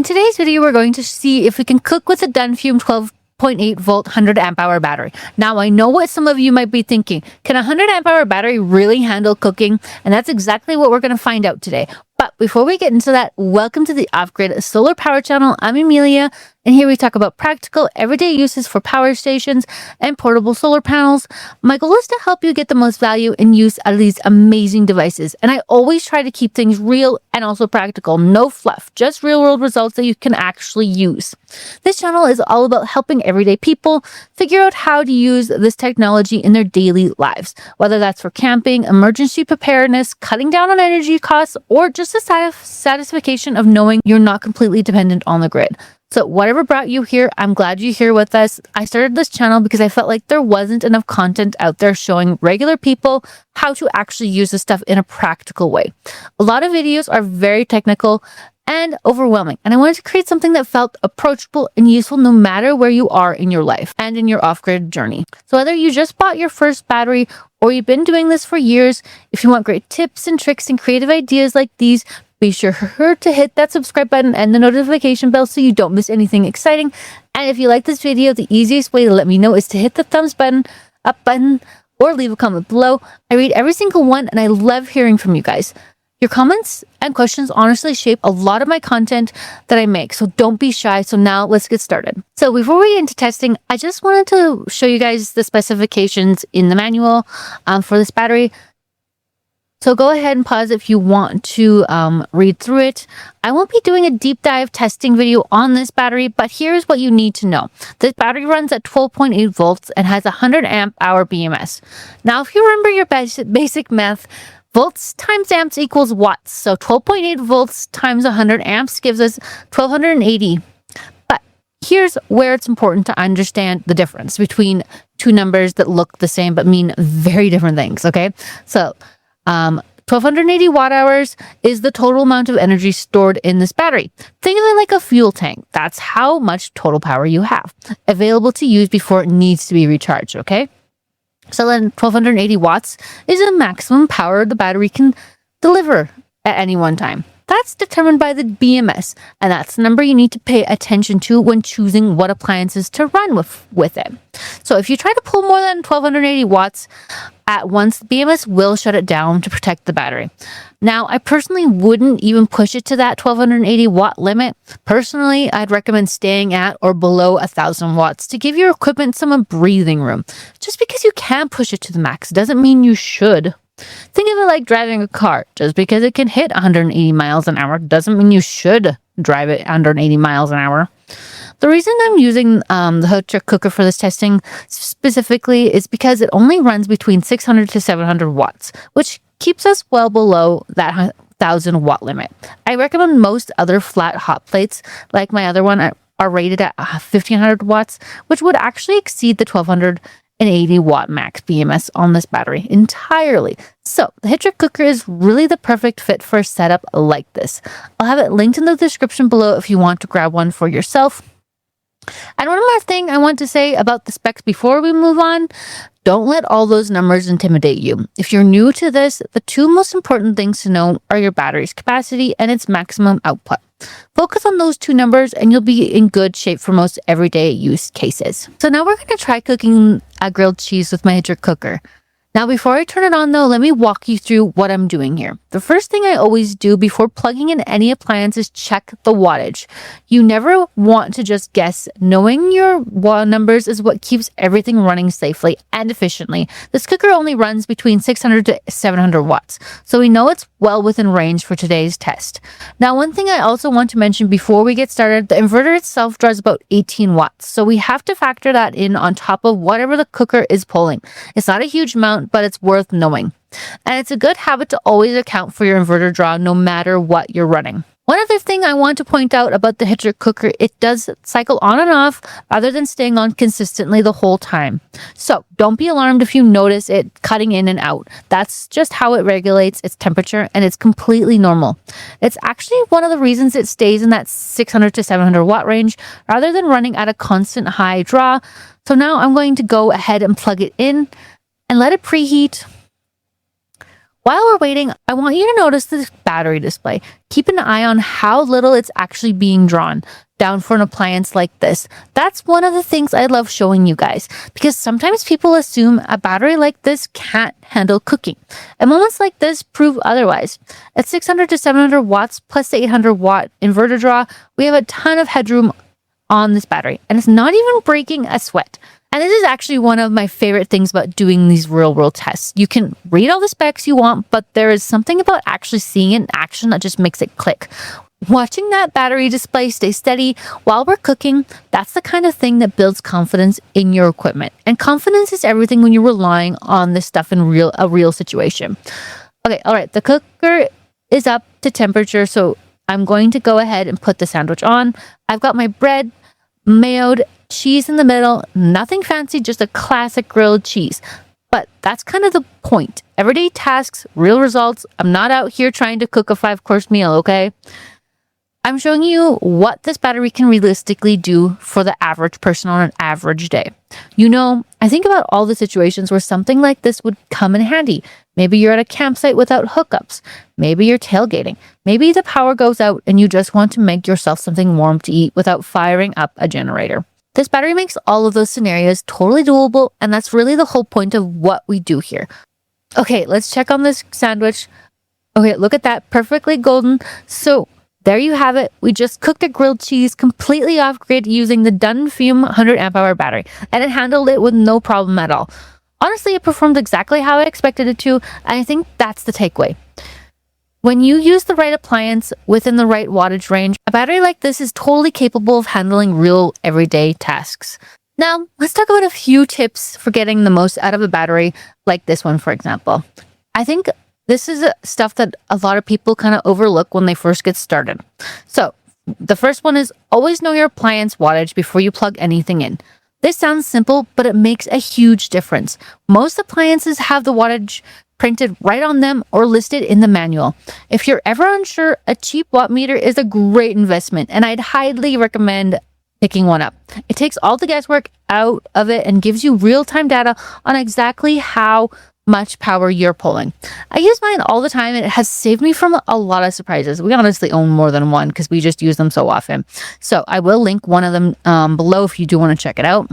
In today's video, we're going to see if we can cook with a Dunfume 12.8 volt 100 amp hour battery. Now, I know what some of you might be thinking. Can a 100 amp hour battery really handle cooking? And that's exactly what we're going to find out today. But before we get into that, welcome to the Offgrid Solar Power Channel. I'm Amelia, and here we talk about practical, everyday uses for power stations and portable solar panels. My goal is to help you get the most value and use out of these amazing devices. And I always try to keep things real and also practical. No fluff, just real-world results that you can actually use. This channel is all about helping everyday people figure out how to use this technology in their daily lives, whether that's for camping, emergency preparedness, cutting down on energy costs, or just the satisfaction of knowing you're not completely dependent on the grid. So whatever brought you here, I'm glad you're here with us. I started this channel because I felt like there wasn't enough content out there showing regular people how to actually use this stuff in a practical way. A lot of videos are very technical and overwhelming, and I wanted to create something that felt approachable and useful no matter where you are in your life and in your off-grid journey. So whether you just bought your first battery or you've been doing this for years, if you want great tips and tricks and creative ideas like these, be sure to hit that subscribe button and the notification bell so you don't miss anything exciting. And if you like this video, the easiest way to let me know is to hit the thumbs button, up button, or leave a comment below. I read every single one and I love hearing from you guys. Your comments and questions honestly shape a lot of my content that I make, so don't be shy. So now let's get started. So before we get into testing, I just wanted to show you guys the specifications in the manual for this battery. So go ahead and pause if you want to read through it. I won't be doing a deep dive testing video on this battery, but here's what you need to know. This battery runs at 12.8 volts and has a 100 amp hour BMS. Now, if you remember your basic math, volts times amps equals watts. So 12.8 volts times 100 amps gives us 1280. But here's where it's important to understand the difference between two numbers that look the same but mean very different things, okay? So 1280 watt hours is the total amount of energy stored in this battery. Think of it like a fuel tank. That's how much total power you have available to use before it needs to be recharged, okay? So then 1280 watts is the maximum power the battery can deliver at any one time. That's determined by the BMS, and that's the number you need to pay attention to when choosing what appliances to run with it. So if you try to pull more than 1280 watts at once, the BMS will shut it down to protect the battery. Now, I personally wouldn't even push it to that 1280 watt limit. Personally, I'd recommend staying at or below 1000 watts to give your equipment some breathing room. Just because you can push it to the max doesn't mean you should. Think of it like driving a car. Just because it can hit 180 miles an hour doesn't mean you should drive it 180 miles an hour. The reason I'm using the Hytric cooker for this testing specifically is because it only runs between 600 to 700 watts, which keeps us well below that 1000 watt limit. I recommend most other flat hot plates, like my other one, are rated at 1500 watts, which would actually exceed the 1280 watt max BMS on this battery entirely. So the Hytric cooker is really the perfect fit for a setup like this. I'll have it linked in the description below if you want to grab one for yourself. And one more thing I want to say about the specs before we move on. Don't let all those numbers intimidate you. If you're new to this, the two most important things to know are your battery's capacity and its maximum output. Focus on those two numbers and you'll be in good shape for most everyday use cases. So now we're going to try cooking a grilled cheese with my Hytric cooker. Now, before I turn it on though, let me walk you through what I'm doing here. The first thing I always do before plugging in any appliance is check the wattage. You never want to just guess. Knowing your watt numbers is what keeps everything running safely and efficiently. This cooker only runs between 600 to 700 watts, so we know it's well within range for today's test. Now, one thing I also want to mention before we get started, the inverter itself draws about 18 watts, so we have to factor that in on top of whatever the cooker is pulling. It's not a huge amount, but it's worth knowing. And it's a good habit to always account for your inverter draw no matter what you're running. One other thing I want to point out about the Hytric cooker, it does cycle on and off rather than staying on consistently the whole time. So don't be alarmed if you notice it cutting in and out. That's just how it regulates its temperature and it's completely normal. It's actually one of the reasons it stays in that 600 to 700 watt range rather than running at a constant high draw. So now I'm going to go ahead and plug it in and let it preheat. While we're waiting, I want you to notice this battery display. Keep an eye on how little it's actually being drawn down for an appliance like this. That's one of the things I love showing you guys, because sometimes people assume a battery like this can't handle cooking, and moments like this prove otherwise. At 600 to 700 watts plus the 800 watt inverter draw, we have a ton of headroom on this battery, and it's not even breaking a sweat. And this is actually one of my favorite things about doing these real world tests. You can read all the specs you want, but there is something about actually seeing it in action that just makes it click. Watching that battery display stay steady while we're cooking, that's the kind of thing that builds confidence in your equipment. And confidence is everything when you're relying on this stuff in a real situation. Okay, all right, the cooker is up to temperature, so I'm going to go ahead and put the sandwich on. I've got my bread mayoed, cheese in the middle, nothing fancy, just a classic grilled cheese. But that's kind of the point. Everyday tasks, real results. I'm not out here trying to cook a 5-course meal, okay? I'm showing you what this battery can realistically do for the average person on an average day. You know, I think about all the situations where something like this would come in handy. Maybe you're at a campsite without hookups. Maybe you're tailgating. Maybe the power goes out and you just want to make yourself something warm to eat without firing up a generator. This battery makes all of those scenarios totally doable, and that's really the whole point of what we do here. Okay, let's check on this sandwich. Okay, look at that, perfectly golden. So there you have it. We just cooked a grilled cheese completely off grid using the Dunfume 100 amp hour battery, and it handled it with no problem at all. Honestly, it performed exactly how I expected it to, and I think that's the takeaway. When you use the right appliance within the right wattage range, a battery like this is totally capable of handling real everyday tasks. Now, let's talk about a few tips for getting the most out of a battery like this one, for example. I think this is stuff that a lot of people kind of overlook when they first get started. So, the first one is always know your appliance wattage before you plug anything in. This sounds simple, but it makes a huge difference. Most appliances have the wattage printed right on them or listed in the manual. If you're ever unsure, a cheap watt meter is a great investment, and I'd highly recommend picking one up. It takes all the guesswork out of it and gives you real-time data on exactly how much power you're pulling. I use mine all the time, and it has saved me from a lot of surprises. We honestly own more than one because we just use them so often. So I will link one of them below if you do want to check it out.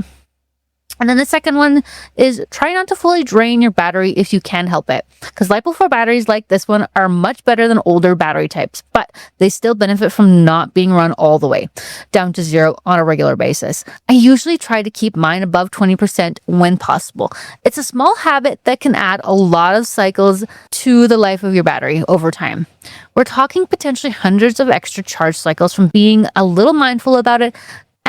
And then the second one is try not to fully drain your battery if you can help it, because LiFePO4 batteries like this one are much better than older battery types, but they still benefit from not being run all the way down to zero on a regular basis. I usually try to keep mine above 20% when possible. It's a small habit that can add a lot of cycles to the life of your battery over time. We're talking potentially hundreds of extra charge cycles from being a little mindful about it,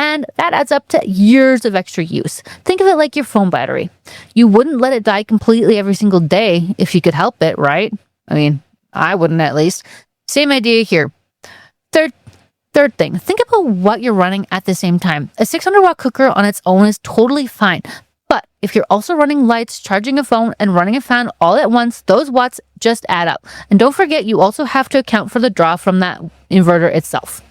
and that adds up to years of extra use. Think of it like your phone battery. You wouldn't let it die completely every single day if you could help it, right? I mean, I wouldn't at least. Same idea here. Third thing, think about what you're running at the same time. A 600 watt cooker on its own is totally fine. But if you're also running lights, charging a phone, and running a fan all at once, those watts just add up. And don't forget, you also have to account for the draw from that inverter itself.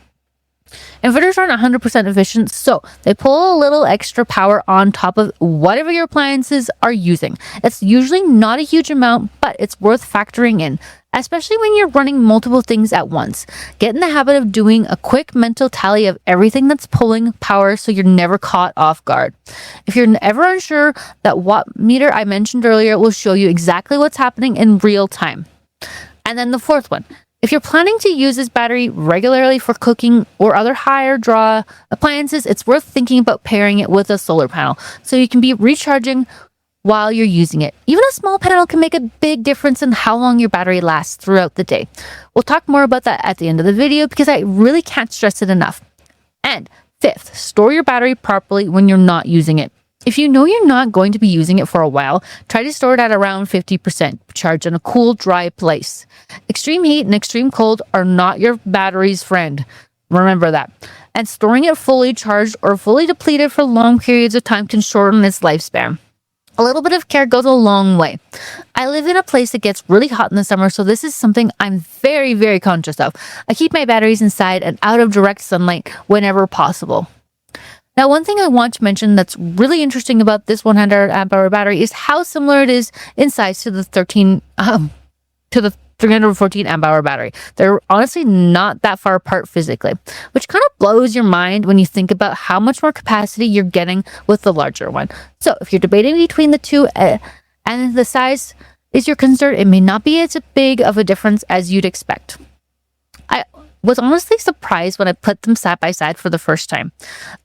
Inverters aren't 100% efficient, so they pull a little extra power on top of whatever your appliances are using. It's usually not a huge amount, but it's worth factoring in, especially when you're running multiple things at once. Get in the habit of doing a quick mental tally of everything that's pulling power so you're never caught off guard. If you're ever unsure, that watt meter I mentioned earlier will show you exactly what's happening in real time. And then the fourth one. If you're planning to use this battery regularly for cooking or other higher draw appliances, it's worth thinking about pairing it with a solar panel so you can be recharging while you're using it. Even a small panel can make a big difference in how long your battery lasts throughout the day. We'll talk more about that at the end of the video because I really can't stress it enough. And fifth, store your battery properly when you're not using it. If you know you're not going to be using it for a while, try to store it at around 50% charge in a cool, dry place. Extreme heat and extreme cold are not your battery's friend. Remember that. And storing it fully charged or fully depleted for long periods of time can shorten its lifespan. A little bit of care goes a long way. I live in a place that gets really hot in the summer, so this is something I'm very, very conscious of. I keep my batteries inside and out of direct sunlight whenever possible. Now, one thing I want to mention that's really interesting about this 100 amp hour battery is how similar it is in size to the to the 314 amp hour battery. They're honestly not that far apart physically, which kind of blows your mind when you think about how much more capacity you're getting with the larger one. So if you're debating between the two and the size is your concern, it may not be as big of a difference as you'd expect. I was honestly surprised when I put them side by side for the first time.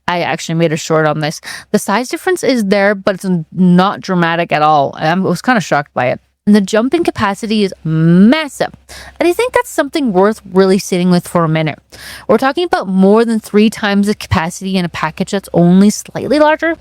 I actually made a short on this. The size difference is there, but it's not dramatic at all. I was kind of shocked by it. And the jump in capacity is massive. And I think that's something worth really sitting with for a minute. We're talking about more than 3 times the capacity in a package that's only slightly larger.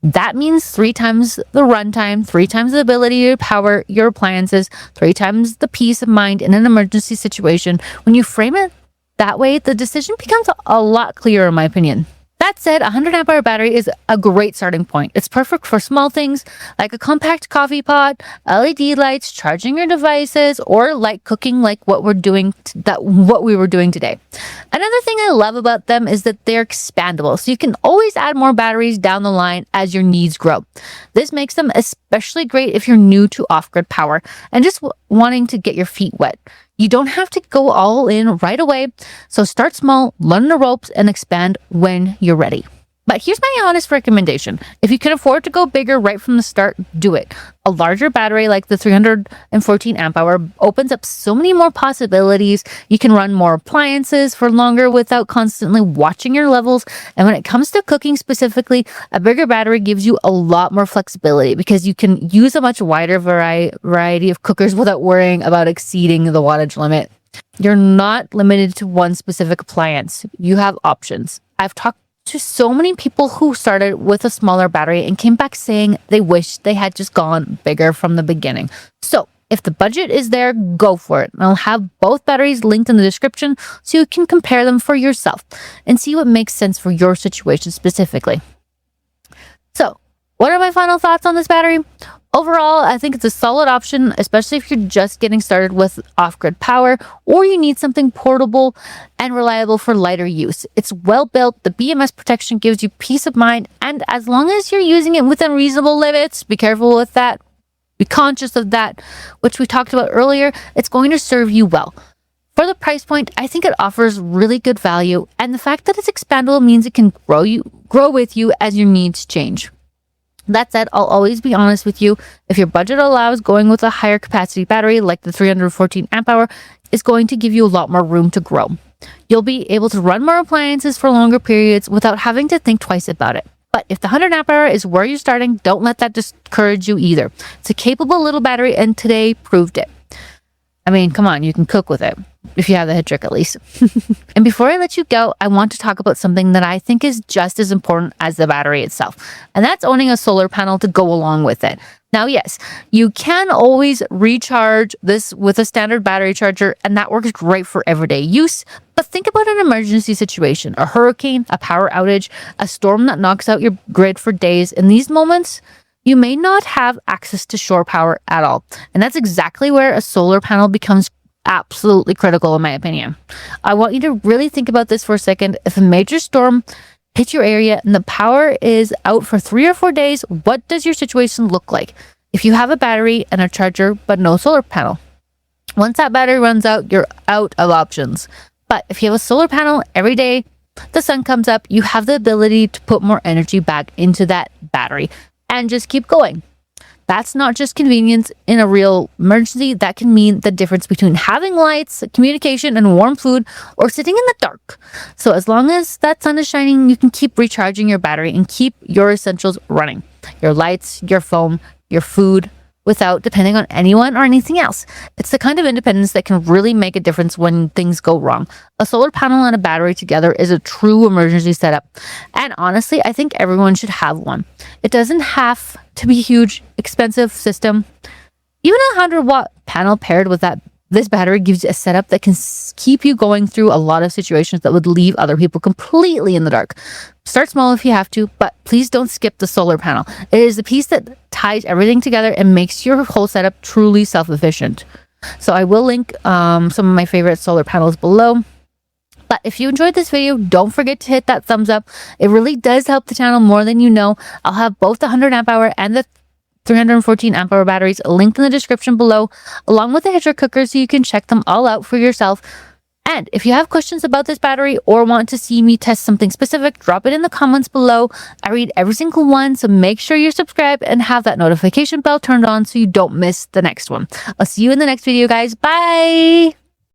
That means 3 times the runtime, 3 times the ability to power your appliances, 3 times the peace of mind in an emergency situation. When you frame it that way, the decision becomes a lot clearer, in my opinion. That said, a 100 amp hour battery is a great starting point. It's perfect for small things like a compact coffee pot, LED lights, charging your devices, or light cooking like what we were doing today. Another thing I love about them is that they're expandable, so you can always add more batteries down the line as your needs grow. This makes them especially great if you're new to off-grid power and just wanting to get your feet wet. You don't have to go all in right away, so start small, learn the ropes, and expand when you're ready. But here's my honest recommendation. If you can afford to go bigger right from the start, do it. A larger battery like the 314 amp hour opens up so many more possibilities. You can run more appliances for longer without constantly watching your levels. And when it comes to cooking specifically, a bigger battery gives you a lot more flexibility because you can use a much wider variety of cookers without worrying about exceeding the wattage limit. You're not limited to one specific appliance. You have options. I've talked to so many people who started with a smaller battery and came back saying they wish they had just gone bigger from the beginning. So if the budget is there, go for it. I'll have both batteries linked in the description so you can compare them for yourself and see what makes sense for your situation specifically. So what are my final thoughts on this battery? Overall, I think it's a solid option, especially if you're just getting started with off-grid power or you need something portable and reliable for lighter use. It's well built, the BMS protection gives you peace of mind, and as long as you're using it within reasonable limits, be careful with that, be conscious of that, which we talked about earlier, it's going to serve you well. For the price point, I think it offers really good value, and the fact that it's expandable means it can grow with you as your needs change. That said, I'll always be honest with you. If your budget allows, going with a higher capacity battery like the 314 amp hour is going to give you a lot more room to grow. You'll be able to run more appliances for longer periods without having to think twice about it. But if the 100 amp hour is where you're starting, don't let that discourage you either. It's a capable little battery and today proved it. I mean, come on, you can cook with it. If you have the Hytric at least. And before I let you go, I want to talk about something that I think is just as important as the battery itself. And that's owning a solar panel to go along with it. Now, yes, you can always recharge this with a standard battery charger, and that works great for everyday use. But think about an emergency situation, a hurricane, a power outage, a storm that knocks out your grid for days. In these moments, you may not have access to shore power at all. And that's exactly where a solar panel becomes absolutely critical, in my opinion. I want you to really think about this for a second. If a major storm hits your area and the power is out for 3 or 4 days, what does your situation look like? If you have a battery and a charger, but no solar panel. Once that battery runs out, you're out of options. But if you have a solar panel every day, the sun comes up, you have the ability to put more energy back into that battery and just keep going. That's not just convenience in a real emergency. That can mean the difference between having lights, communication, and warm food, or sitting in the dark. So as long as that sun is shining, you can keep recharging your battery and keep your essentials running. Your lights, your phone, your food, without depending on anyone or anything else. It's the kind of independence that can really make a difference when things go wrong. A solar panel and a battery together is a true emergency setup. And honestly, I think everyone should have one. It doesn't have to be a huge, expensive system. Even a 100-watt panel paired with this battery gives you a setup that can keep you going through a lot of situations that would leave other people completely in the dark. Start small if you have to, but please don't skip the solar panel. It is the piece that ties everything together and makes your whole setup truly self-efficient. So I will link some of my favorite solar panels below. But if you enjoyed this video, don't forget to hit that thumbs up. It really does help the channel more than you know. I'll have both the 100 amp hour and the 314 amp hour batteries linked in the description below, along with the Hytric cooker, so you can check them all out for yourself. And if you have questions about this battery or want to see me test something specific, drop it in the comments below. I read every single one, so make sure you're subscribed and have that notification bell turned on so you don't miss the next one. I'll see you in the next video, guys. Bye!